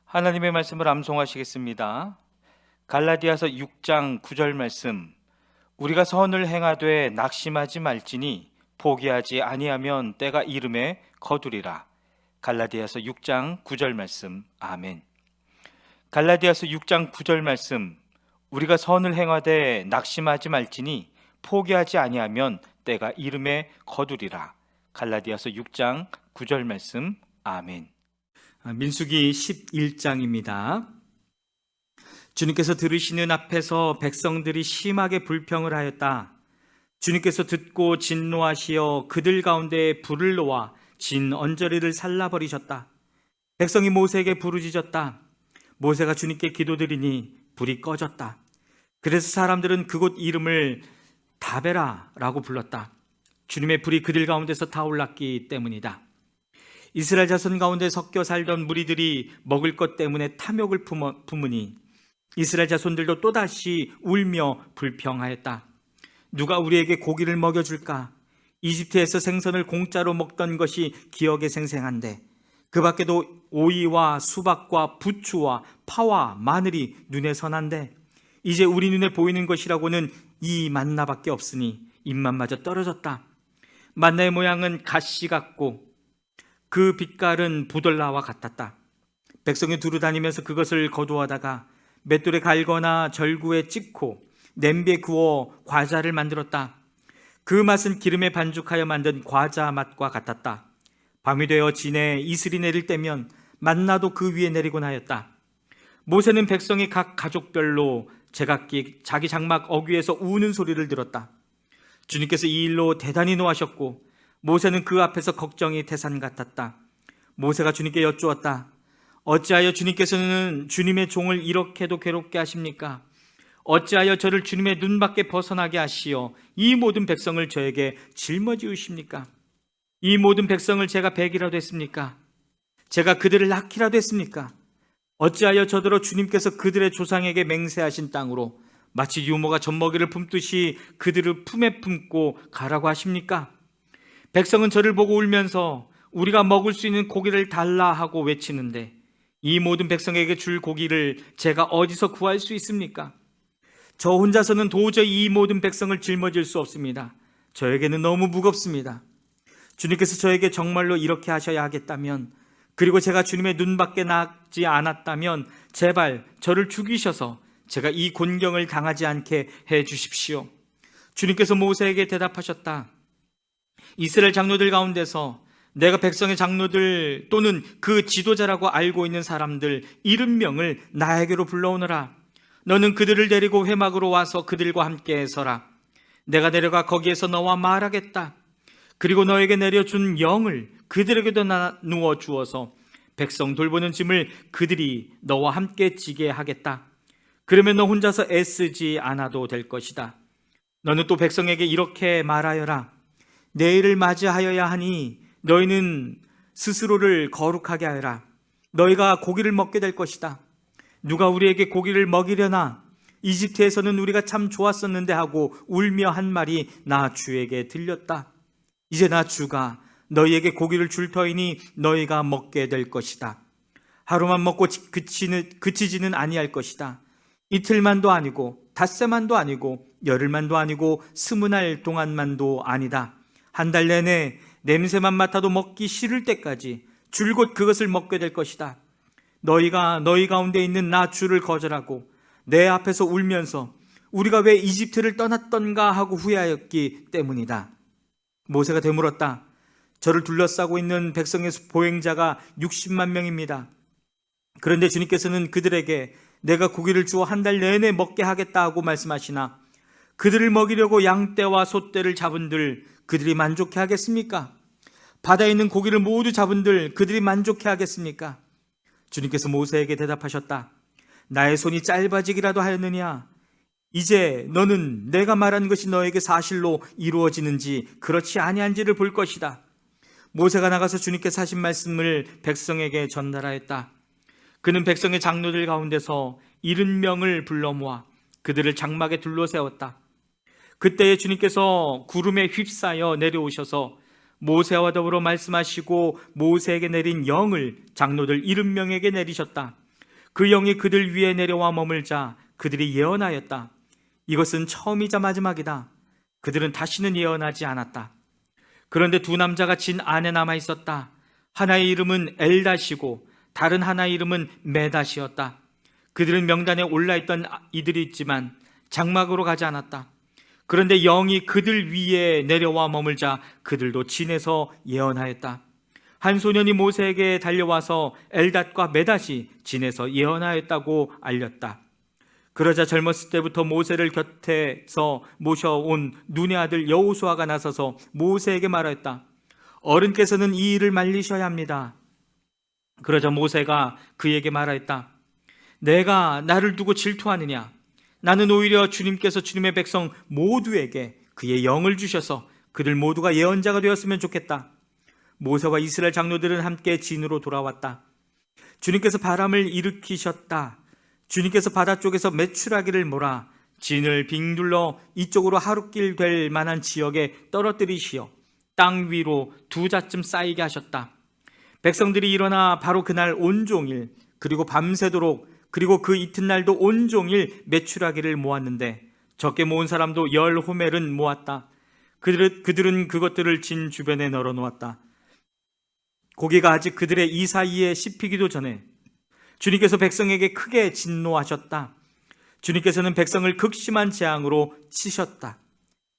하나님의 말씀을 암송하시겠습니다. 갈라디아서 6장 9절 말씀. 우리가 선을 행하되 낙심하지 말지니 포기하지 아니하면 때가 이름에 거두리라. 갈라디아서 6장 9절 말씀. 아멘. 갈라디아서 6장 9절 말씀. 우리가 선을 행하되 낙심하지 말지니 포기하지 아니하면 때가 이름에 거두리라. 갈라디아서 6장 9절 말씀. 아멘. 민수기 11장입니다. 주님께서 들으시는 앞에서 백성들이 심하게 불평을 하였다. 주님께서 듣고 진노하시어 그들 가운데 불을 놓아 진 언저리를 살라버리셨다. 백성이 모세에게 부르짖었다. 모세가 주님께 기도드리니 불이 꺼졌다. 그래서 사람들은 그곳 이름을 다베라라고 불렀다. 주님의 불이 그들 가운데서 타올랐기 때문이다. 이스라엘 자손 가운데 섞여 살던 무리들이 먹을 것 때문에 탐욕을 품으니 이스라엘 자손들도 또다시 울며 불평하였다. 누가 우리에게 고기를 먹여줄까? 이집트에서 생선을 공짜로 먹던 것이 기억에 생생한데 그 밖에도 오이와 수박과 부추와 파와 마늘이 눈에 선한데 이제 우리 눈에 보이는 것이라고는 이 만나밖에 없으니 입맛마저 떨어졌다. 만나의 모양은 가시 같고 그 빛깔은 부들라와 같았다. 백성이 두루 다니면서 그것을 거두어다가 맷돌에 갈거나 절구에 찍고 냄비에 구워 과자를 만들었다. 그 맛은 기름에 반죽하여 만든 과자 맛과 같았다. 밤이 되어 진에 이슬이 내릴 때면 만나도 그 위에 내리곤 하였다. 모세는 백성이 각 가족별로 제각기 자기 장막 어귀에서 우는 소리를 들었다. 주님께서 이 일로 대단히 노하셨고 모세는 그 앞에서 걱정이 태산 같았다. 모세가 주님께 여쭈었다. 어찌하여 주님께서는 주님의 종을 이렇게도 괴롭게 하십니까? 어찌하여 저를 주님의 눈밖에 벗어나게 하시어 이 모든 백성을 저에게 짊어지우십니까? 이 모든 백성을 제가 백이라도 했습니까? 제가 그들을 낳기라도 했습니까? 어찌하여 저더러 주님께서 그들의 조상에게 맹세하신 땅으로 마치 유모가 젖먹이를 품듯이 그들을 품에 품고 가라고 하십니까? 백성은 저를 보고 울면서 우리가 먹을 수 있는 고기를 달라 하고 외치는데 이 모든 백성에게 줄 고기를 제가 어디서 구할 수 있습니까? 저 혼자서는 도저히 이 모든 백성을 짊어질 수 없습니다. 저에게는 너무 무겁습니다. 주님께서 저에게 정말로 이렇게 하셔야 하겠다면, 그리고 제가 주님의 눈밖에 나지 않았다면 제발 저를 죽이셔서 제가 이 곤경을 당하지 않게 해 주십시오. 주님께서 모세에게 대답하셨다. 이스라엘 장로들 가운데서 내가 백성의 장로들 또는 그 지도자라고 알고 있는 사람들 70명을 나에게로 불러오너라. 너는 그들을 데리고 회막으로 와서 그들과 함께 서라. 내가 내려가 거기에서 너와 말하겠다. 그리고 너에게 내려준 영을 그들에게도 나누어 주어서 백성 돌보는 짐을 그들이 너와 함께 지게 하겠다. 그러면 너 혼자서 애쓰지 않아도 될 것이다. 너는 또 백성에게 이렇게 말하여라. 내일을 맞이하여야 하니 너희는 스스로를 거룩하게 하여라. 너희가 고기를 먹게 될 것이다. 누가 우리에게 고기를 먹이려나? 이집트에서는 우리가 참 좋았었는데 하고 울며 한 말이 나 주에게 들렸다. 이제 나 주가 너희에게 고기를 줄 터이니 너희가 먹게 될 것이다. 하루만 먹고 그치지는 아니할 것이다. 이틀만도 아니고 닷새만도 아니고 열흘만도 아니고 20날 동안만도 아니다. 한 달 내내 냄새만 맡아도 먹기 싫을 때까지 줄곧 그것을 먹게 될 것이다. 너희가 너희 가운데 있는 나 주를 거절하고 내 앞에서 울면서 우리가 왜 이집트를 떠났던가 하고 후회하였기 때문이다. 모세가 되물었다. 저를 둘러싸고 있는 백성의 보행자가 60만 명입니다. 그런데 주님께서는 그들에게 내가 고기를 주어 한 달 내내 먹게 하겠다 하고 말씀하시나 그들을 먹이려고 양떼와 소떼를 잡은들 그들이 만족해 하겠습니까? 바다에 있는 고기를 모두 잡은들 그들이 만족해 하겠습니까? 주님께서 모세에게 대답하셨다. 나의 손이 짧아지기라도 하였느냐? 이제 너는 내가 말한 것이 너에게 사실로 이루어지는지 그렇지 아니한지를 볼 것이다. 모세가 나가서 주님께서 하신 말씀을 백성에게 전달하였다. 그는 백성의 장로들 가운데서 70명을 불러 모아 그들을 장막에 둘러세웠다. 그때에 주님께서 구름에 휩싸여 내려오셔서 모세와 더불어 말씀하시고 모세에게 내린 영을 장로들 70명에게 내리셨다. 그 영이 그들 위에 내려와 머물자 그들이 예언하였다. 이것은 처음이자 마지막이다. 그들은 다시는 예언하지 않았다. 그런데 두 남자가 진 안에 남아 있었다. 하나의 이름은 엘닷이고 다른 하나의 이름은 메닷이었다. 그들은 명단에 올라있던 이들이 있지만 장막으로 가지 않았다. 그런데 영이 그들 위에 내려와 머물자 그들도 진에서 예언하였다. 한 소년이 모세에게 달려와서 엘닷과 메닷이 진에서 예언하였다고 알렸다. 그러자 젊었을 때부터 모세를 곁에서 모셔온 눈의 아들 여호수아가 나서서 모세에게 말하였다. 어른께서는 이 일을 말리셔야 합니다. 그러자 모세가 그에게 말하였다. 내가 나를 두고 질투하느냐? 나는 오히려 주님께서 주님의 백성 모두에게 그의 영을 주셔서 그들 모두가 예언자가 되었으면 좋겠다. 모세와 이스라엘 장로들은 함께 진으로 돌아왔다. 주님께서 바람을 일으키셨다. 주님께서 바다 쪽에서 메추라기를 몰아 진을 빙둘러 이쪽으로 하룻길 될 만한 지역에 떨어뜨리시어 땅 위로 두 자쯤 쌓이게 하셨다. 백성들이 일어나 바로 그날 온종일 그리고 밤새도록 그리고 그 이튿날도 온종일 메추라기를 모았는데 적게 모은 사람도 10호멜은 모았다. 그들은 그것들을 진 주변에 널어 놓았다. 고기가 아직 그들의 이 사이에 씹히기도 전에 주님께서 백성에게 크게 진노하셨다. 주님께서는 백성을 극심한 재앙으로 치셨다.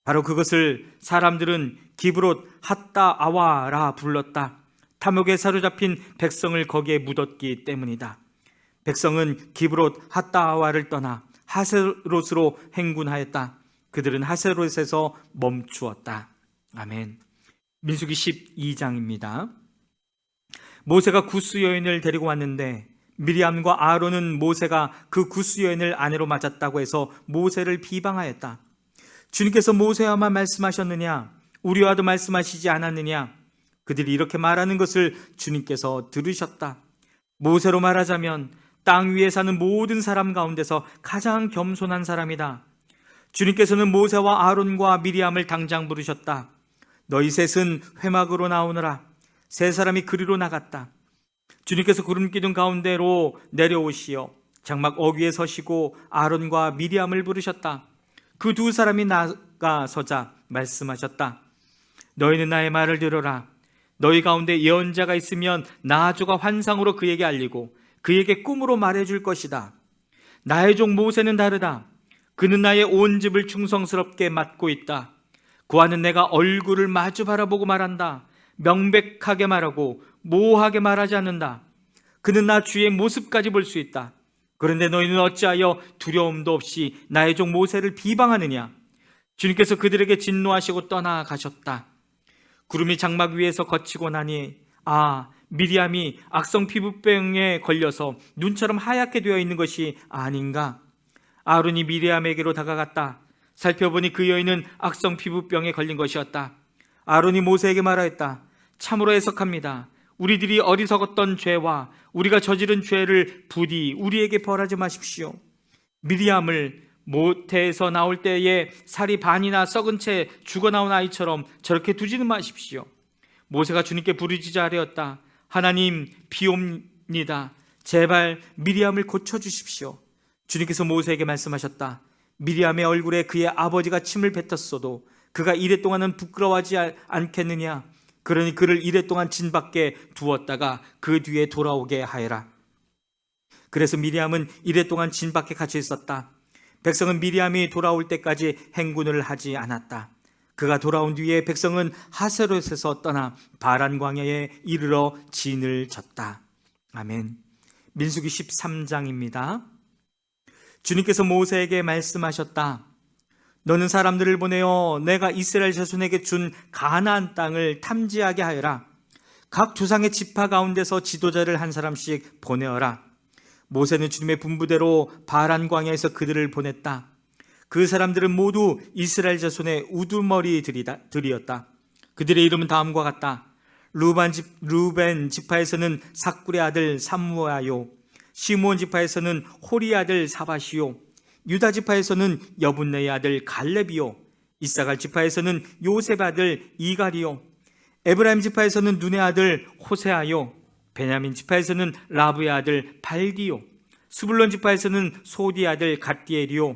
바로 그것을 사람들은 기브롯 핫다 아와라 불렀다. 탐욕에 사로잡힌 백성을 거기에 묻었기 때문이다. 백성은 기브롯 핫다 아와를 떠나 하세롯으로 행군하였다. 그들은 하세롯에서 멈추었다. 아멘. 민수기 12장입니다. 모세가 구스 여인을 데리고 왔는데 미리암과 아론은 모세가 그 구스 여인을 아내로 맞았다고 해서 모세를 비방하였다. 주님께서 모세와만 말씀하셨느냐? 우리와도 말씀하시지 않았느냐? 그들이 이렇게 말하는 것을 주님께서 들으셨다. 모세로 말하자면 땅 위에 사는 모든 사람 가운데서 가장 겸손한 사람이다. 주님께서는 모세와 아론과 미리암을 당장 부르셨다. 너희 셋은 회막으로 나오너라. 세 사람이 그리로 나갔다. 주님께서 구름 기둥 가운데로 내려오시어 장막 어귀에 서시고 아론과 미리암을 부르셨다. 그 두 사람이 나가서자 말씀하셨다. 너희는 나의 말을 들어라. 너희 가운데 예언자가 있으면 나아조가 환상으로 그에게 알리고 그에게 꿈으로 말해줄 것이다. 나의 종 모세는 다르다. 그는 나의 온 집을 충성스럽게 맡고 있다. 그와는 내가 얼굴을 마주 바라보고 말한다. 명백하게 말하고 모호하게 말하지 않는다. 그는 나 주의 모습까지 볼 수 있다. 그런데 너희는 어찌하여 두려움도 없이 나의 종 모세를 비방하느냐? 주님께서 그들에게 진노하시고 떠나가셨다. 구름이 장막 위에서 거치고 나니 미리암이 악성 피부병에 걸려서 눈처럼 하얗게 되어 있는 것이 아닌가? 아론이 미리암에게로 다가갔다. 살펴보니 그 여인은 악성 피부병에 걸린 것이었다. 아론이 모세에게 말하였다. 참으로 해석합니다. 우리들이 어리석었던 죄와 우리가 저지른 죄를 부디 우리에게 벌하지 마십시오. 미리암을 모태에서 나올 때에 살이 반이나 썩은 채 죽어나온 아이처럼 저렇게 두지는 마십시오. 모세가 주님께 부르짖어 하였다. 하나님, 비옵니다. 제발 미리암을 고쳐주십시오. 주님께서 모세에게 말씀하셨다. 미리암의 얼굴에 그의 아버지가 침을 뱉었어도 그가 이래 동안은 부끄러워하지 않겠느냐? 그러니 그를 이래 동안 진 밖에 두었다가 그 뒤에 돌아오게 하여라. 그래서 미리암은 이래 동안 진 밖에 갇혀 있었다. 백성은 미리암이 돌아올 때까지 행군을 하지 않았다. 그가 돌아온 뒤에 백성은 하세롯에서 떠나 바란 광야에 이르러 진을 졌다. 아멘. 민수기 13장입니다. 주님께서 모세에게 말씀하셨다. 너는 사람들을 보내어 내가 이스라엘 자손에게 준 가나안 땅을 탐지하게 하여라. 각 조상의 지파 가운데서 지도자를 한 사람씩 보내어라. 모세는 주님의 분부대로 바란 광야에서 그들을 보냈다. 그 사람들은 모두 이스라엘 자손의 우두머리들이었다. 그들의 이름은 다음과 같다. 루벤 지파에서는 삭굴의 아들 삼무아요. 시므온 지파에서는 호리 아들 사바시요. 유다 지파에서는 여분네의 아들 갈렙이요. 이사갈 지파에서는 요셉 아들 이갈이요. 에브라임 지파에서는 눈의 아들 호세아요. 베냐민 지파에서는 라브의 아들 발디요. 스불론 지파에서는 소디 아들 갓디엘이요,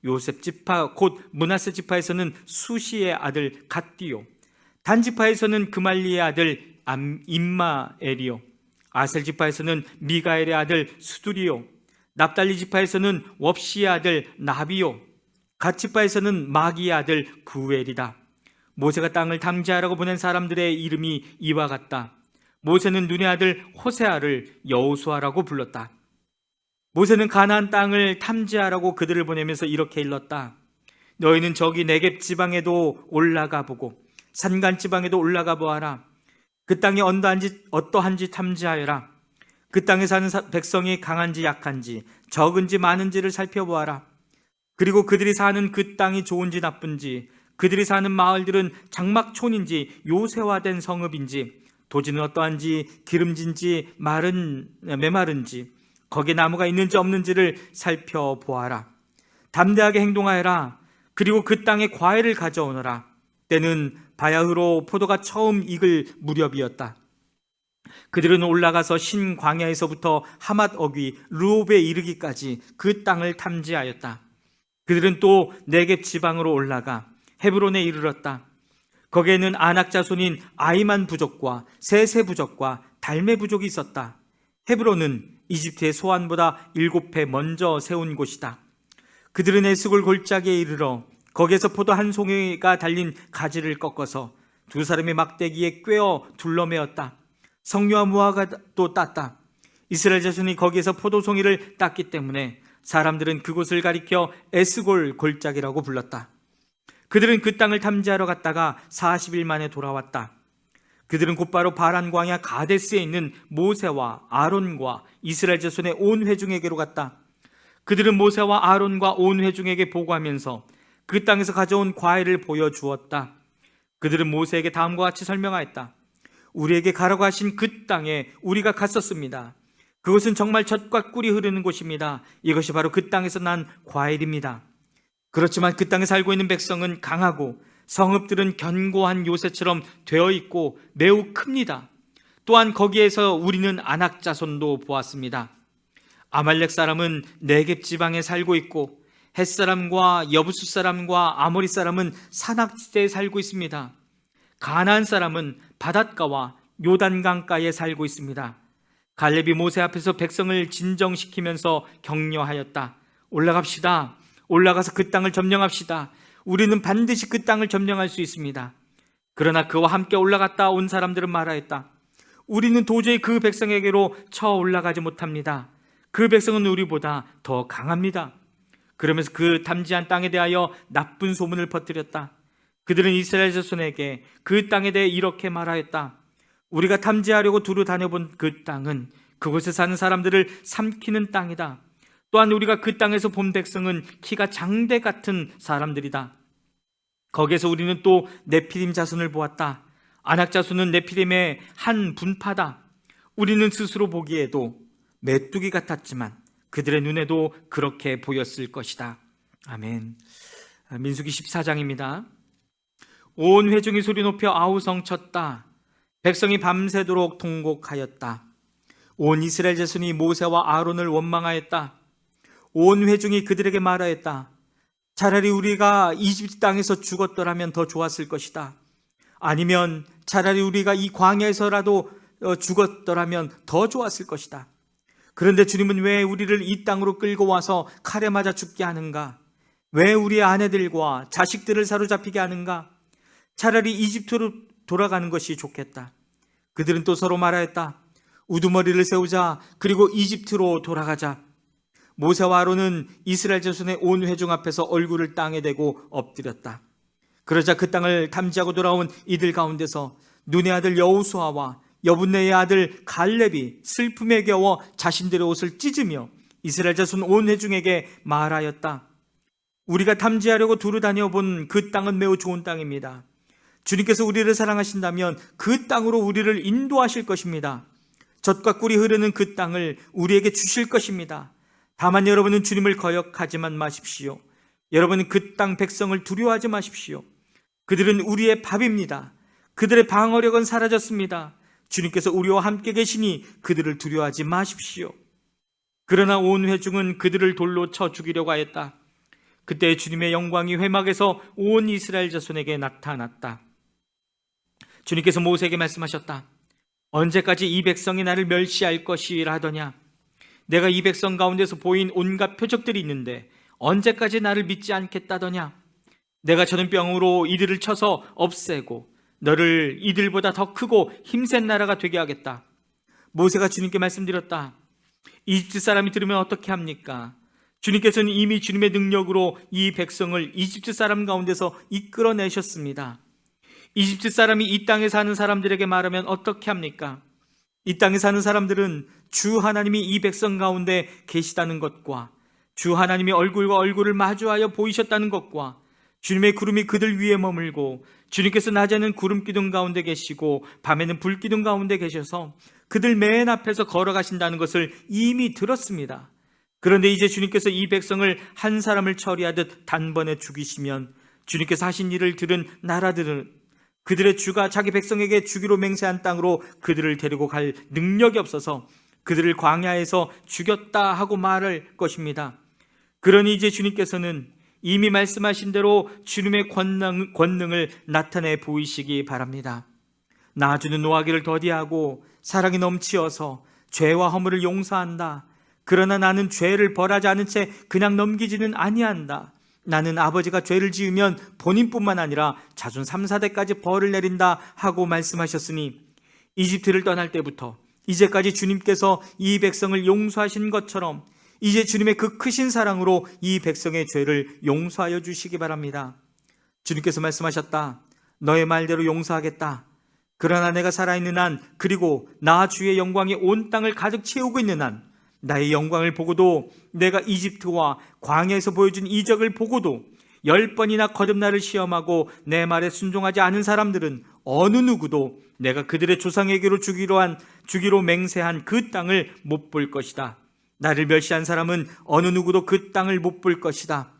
요셉 지파 곧 므낫세 지파에서는 수시의 아들 갓디요, 단 지파에서는 그말리의 아들 임마엘이요, 아셀 지파에서는 미가엘의 아들 수두리요, 납달리 지파에서는 웁시의 아들 나비요, 갓 지파에서는 마기의 아들 구엘이다. 모세가 땅을 탐지하라고 보낸 사람들의 이름이 이와 같다. 모세는 눈의 아들 호세아를 여호수아라고 불렀다. 모세는 가나안 땅을 탐지하라고 그들을 보내면서 이렇게 일렀다. 너희는 저기 네겝 지방에도 올라가 보고 산간 지방에도 올라가 보아라. 그 땅이 어떠한지 탐지하여라. 그 땅에 사는 백성이 강한지 약한지 적은지 많은지를 살펴보아라. 그리고 그들이 사는 그 땅이 좋은지 나쁜지, 그들이 사는 마을들은 장막촌인지 요새화된 성읍인지, 도지는 어떠한지 기름진지 메마른지, 거기에 나무가 있는지 없는지를 살펴보아라. 담대하게 행동하여라. 그리고 그 땅에 과일을 가져오너라. 때는 바야흐로 포도가 처음 익을 무렵이었다. 그들은 올라가서 신 광야에서부터 하맛 어귀 르홉에 이르기까지 그 땅을 탐지하였다. 그들은 또 네겝 지방으로 올라가 헤브론에 이르렀다. 거기에는 아낙 자손인 아이만 부족과 세세 부족과 달메 부족이 있었다. 헤브론은 이집트의 소안보다 7배 먼저 세운 곳이다. 그들은 에스골 골짜기에 이르러 거기에서 포도 한 송이가 달린 가지를 꺾어서 두 사람의 막대기에 꿰어 둘러매었다. 석류와 무화과 또 땄다. 이스라엘 자손이 거기에서 포도송이를 땄기 때문에 사람들은 그곳을 가리켜 에스골 골짜기라고 불렀다. 그들은 그 땅을 탐지하러 갔다가 40일 만에 돌아왔다. 그들은 곧바로 바란 광야 가데스에 있는 모세와 아론과 이스라엘 자손의 온 회중에게로 갔다. 그들은 모세와 아론과 온 회중에게 보고하면서 그 땅에서 가져온 과일을 보여주었다. 그들은 모세에게 다음과 같이 설명하였다. 우리에게 가라고 하신 그 땅에 우리가 갔었습니다. 그것은 정말 젖과 꿀이 흐르는 곳입니다. 이것이 바로 그 땅에서 난 과일입니다. 그렇지만 그 땅에 살고 있는 백성은 강하고 성읍들은 견고한 요새처럼 되어 있고 매우 큽니다. 또한 거기에서 우리는 아낙 자손도 보았습니다. 아말렉 사람은 네겝 지방에 살고 있고 헷 사람과 여부수 사람과 아모리 사람은 산악지대에 살고 있습니다. 가나안 사람은 바닷가와 요단강가에 살고 있습니다. 갈렙이 모세 앞에서 백성을 진정시키면서 격려하였다. 올라갑시다. 올라가서 그 땅을 점령합시다. 우리는 반드시 그 땅을 점령할 수 있습니다. 그러나 그와 함께 올라갔다 온 사람들은 말하였다. 우리는 도저히 그 백성에게로 쳐 올라가지 못합니다. 그 백성은 우리보다 더 강합니다. 그러면서 그 탐지한 땅에 대하여 나쁜 소문을 퍼뜨렸다. 그들은 이스라엘 자손에게 그 땅에 대해 이렇게 말하였다. 우리가 탐지하려고 두루 다녀본 그 땅은 그곳에 사는 사람들을 삼키는 땅이다. 또한 우리가 그 땅에서 본 백성은 키가 장대 같은 사람들이다. 거기에서 우리는 또 네피림 자손을 보았다. 아낙 자손은 네피림의 한 분파다. 우리는 스스로 보기에도 메뚜기 같았지만 그들의 눈에도 그렇게 보였을 것이다. 아멘. 민수기 14장입니다. 온 회중이 소리 높여 아우성 쳤다. 백성이 밤새도록 통곡하였다. 온 이스라엘 자손이 모세와 아론을 원망하였다. 온 회중이 그들에게 말하였다. 차라리 우리가 이집트 땅에서 죽었더라면 더 좋았을 것이다. 아니면 차라리 우리가 이 광야에서라도 죽었더라면 더 좋았을 것이다. 그런데 주님은 왜 우리를 이 땅으로 끌고 와서 칼에 맞아 죽게 하는가? 왜 우리의 아내들과 자식들을 사로잡히게 하는가? 차라리 이집트로 돌아가는 것이 좋겠다. 그들은 또 서로 말하였다. 우두머리를 세우자. 그리고 이집트로 돌아가자. 모세와 아론은 이스라엘 자손의 온 회중 앞에서 얼굴을 땅에 대고 엎드렸다. 그러자 그 땅을 탐지하고 돌아온 이들 가운데서 눈의 아들 여호수아와 여분네의 아들 갈렙이 슬픔에 겨워 자신들의 옷을 찢으며 이스라엘 자손 온 회중에게 말하였다. 우리가 탐지하려고 두루 다녀본 그 땅은 매우 좋은 땅입니다. 주님께서 우리를 사랑하신다면 그 땅으로 우리를 인도하실 것입니다. 젖과 꿀이 흐르는 그 땅을 우리에게 주실 것입니다. 다만 여러분은 주님을 거역하지만 마십시오. 여러분은 그 땅 백성을 두려워하지 마십시오. 그들은 우리의 밥입니다. 그들의 방어력은 사라졌습니다. 주님께서 우리와 함께 계시니 그들을 두려워하지 마십시오. 그러나 온 회중은 그들을 돌로 쳐 죽이려고 하였다. 그때 주님의 영광이 회막에서 온 이스라엘 자손에게 나타났다. 주님께서 모세에게 말씀하셨다. 언제까지 이 백성이 나를 멸시할 것이라 하더냐? 내가 이 백성 가운데서 보인 온갖 표적들이 있는데 언제까지 나를 믿지 않겠다더냐? 내가 전염병으로 이들을 쳐서 없애고 너를 이들보다 더 크고 힘센 나라가 되게 하겠다. 모세가 주님께 말씀드렸다. 이집트 사람이 들으면 어떻게 합니까? 주님께서는 이미 주님의 능력으로 이 백성을 이집트 사람 가운데서 이끌어내셨습니다. 이집트 사람이 이 땅에 사는 사람들에게 말하면 어떻게 합니까? 이 땅에 사는 사람들은 주 하나님이 이 백성 가운데 계시다는 것과 주 하나님이 얼굴과 얼굴을 마주하여 보이셨다는 것과 주님의 구름이 그들 위에 머물고 주님께서 낮에는 구름 기둥 가운데 계시고 밤에는 불 기둥 가운데 계셔서 그들 맨 앞에서 걸어가신다는 것을 이미 들었습니다. 그런데 이제 주님께서 이 백성을 한 사람을 처리하듯 단번에 죽이시면 주님께서 하신 일을 들은 나라들은 그들의 주가 자기 백성에게 주기로 맹세한 땅으로 그들을 데리고 갈 능력이 없어서 그들을 광야에서 죽였다 하고 말할 것입니다. 그러니 이제 주님께서는 이미 말씀하신 대로 주님의 권능을 나타내 보이시기 바랍니다. 나주는 노하기를 더디하고 사랑이 넘치어서 죄와 허물을 용서한다. 그러나 나는 죄를 벌하지 않은 채 그냥 넘기지는 아니한다. 나는 아버지가 죄를 지으면 본인뿐만 아니라 자손 3, 4대까지 벌을 내린다 하고 말씀하셨으니 이집트를 떠날 때부터 이제까지 주님께서 이 백성을 용서하신 것처럼 이제 주님의 그 크신 사랑으로 이 백성의 죄를 용서하여 주시기 바랍니다. 주님께서 말씀하셨다. 너의 말대로 용서하겠다. 그러나 내가 살아있는 한 그리고 나 주의 영광이 온 땅을 가득 채우고 있는 한 나의 영광을 보고도 내가 이집트와 광야에서 보여준 이적을 보고도 10번이나 거듭나를 시험하고 내 말에 순종하지 않은 사람들은 어느 누구도 내가 그들의 조상에게로 주기로 맹세한 그 땅을 못 볼 것이다. 나를 멸시한 사람은 어느 누구도 그 땅을 못 볼 것이다.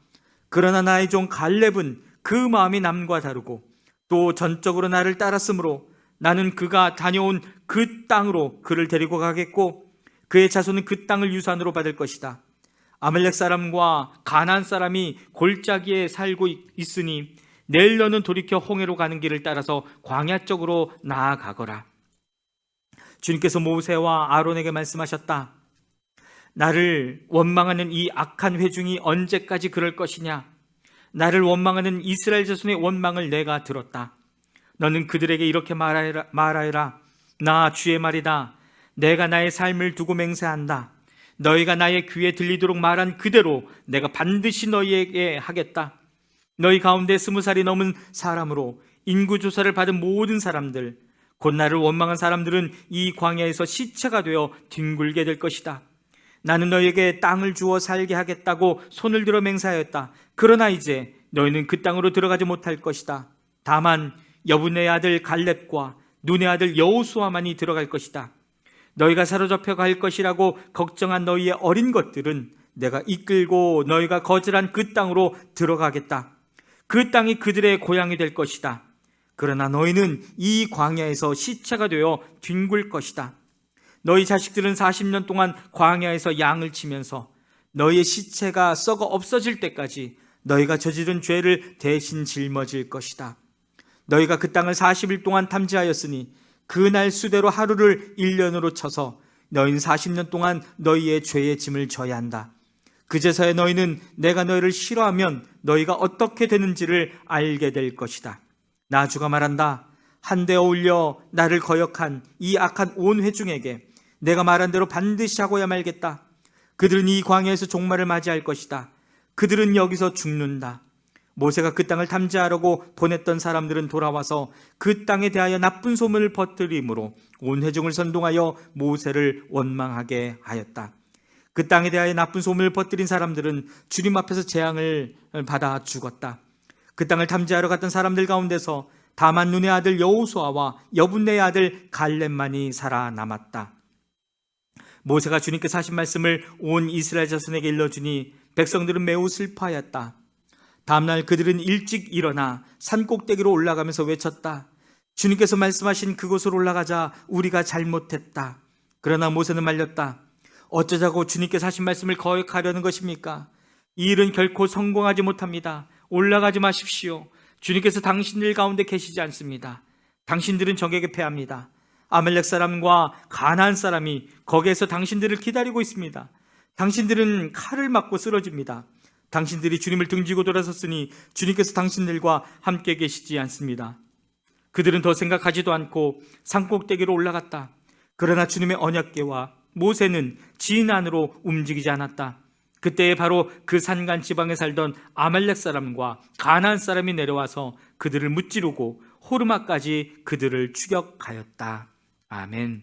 그러나 나의 종 갈렙은 그 마음이 남과 다르고 또 전적으로 나를 따랐으므로 나는 그가 다녀온 그 땅으로 그를 데리고 가겠고 그의 자손은 그 땅을 유산으로 받을 것이다. 아말렉 사람과 가나안 사람이 골짜기에 살고 있으니 내일 너는 돌이켜 홍해로 가는 길을 따라서 광야 쪽으로 나아가거라. 주님께서 모세와 아론에게 말씀하셨다. 나를 원망하는 이 악한 회중이 언제까지 그럴 것이냐? 나를 원망하는 이스라엘 자손의 원망을 내가 들었다. 너는 그들에게 이렇게 말하여라. 나 주의 말이다. 내가 나의 삶을 두고 맹세한다. 너희가 나의 귀에 들리도록 말한 그대로 내가 반드시 너희에게 하겠다. 너희 가운데 20살이 넘은 사람으로 인구조사를 받은 모든 사람들, 곧 나를 원망한 사람들은 이 광야에서 시체가 되어 뒹굴게 될 것이다. 나는 너희에게 땅을 주어 살게 하겠다고 손을 들어 맹세하였다. 그러나 이제 너희는 그 땅으로 들어가지 못할 것이다. 다만 여분의 아들 갈렙과 눈의 아들 여호수아만이 들어갈 것이다. 너희가 사로잡혀 갈 것이라고 걱정한 너희의 어린 것들은 내가 이끌고 너희가 거절한 그 땅으로 들어가겠다. 그 땅이 그들의 고향이 될 것이다. 그러나 너희는 이 광야에서 시체가 되어 뒹굴 것이다. 너희 자식들은 40년 동안 광야에서 양을 치면서 너희의 시체가 썩어 없어질 때까지 너희가 저지른 죄를 대신 짊어질 것이다. 너희가 그 땅을 40일 동안 탐지하였으니 그날 수대로 하루를 1년으로 쳐서 너희는 40년 동안 너희의 죄의 짐을 져야 한다. 그제서야 너희는 내가 너희를 싫어하면 너희가 어떻게 되는지를 알게 될 것이다. 나 주가 말한다. 한데 어울려 나를 거역한 이 악한 온 회중에게 내가 말한 대로 반드시 하고야 말겠다. 그들은 이 광야에서 종말을 맞이할 것이다. 그들은 여기서 죽는다. 모세가 그 땅을 탐지하려고 보냈던 사람들은 돌아와서 그 땅에 대하여 나쁜 소문을 퍼뜨림으로 온 회중을 선동하여 모세를 원망하게 하였다. 그 땅에 대하여 나쁜 소문을 퍼뜨린 사람들은 주님 앞에서 재앙을 받아 죽었다. 그 땅을 탐지하러 갔던 사람들 가운데서 다만 눈의 아들 여호수아와 여분네의 아들 갈렙만이 살아남았다. 모세가 주님께서 하신 말씀을 온 이스라엘 자손에게 일러주니 백성들은 매우 슬퍼하였다. 다음날 그들은 일찍 일어나 산 꼭대기로 올라가면서 외쳤다. 주님께서 말씀하신 그곳으로 올라가자 우리가 잘못했다. 그러나 모세는 말렸다. 어쩌자고 주님께서 하신 말씀을 거역하려는 것입니까? 이 일은 결코 성공하지 못합니다. 올라가지 마십시오. 주님께서 당신들 가운데 계시지 않습니다. 당신들은 적에게 패합니다. 아말렉 사람과 가나안 사람이 거기에서 당신들을 기다리고 있습니다. 당신들은 칼을 맞고 쓰러집니다. 당신들이 주님을 등지고 돌아섰으니 주님께서 당신들과 함께 계시지 않습니다. 그들은 더 생각하지도 않고 산꼭대기로 올라갔다. 그러나 주님의 언약궤와 모세는 진 안으로 움직이지 않았다. 그때 바로 그 산간 지방에 살던 아말렉 사람과 가나안 사람이 내려와서 그들을 무찌르고 호르마까지 그들을 추격하였다. 아멘.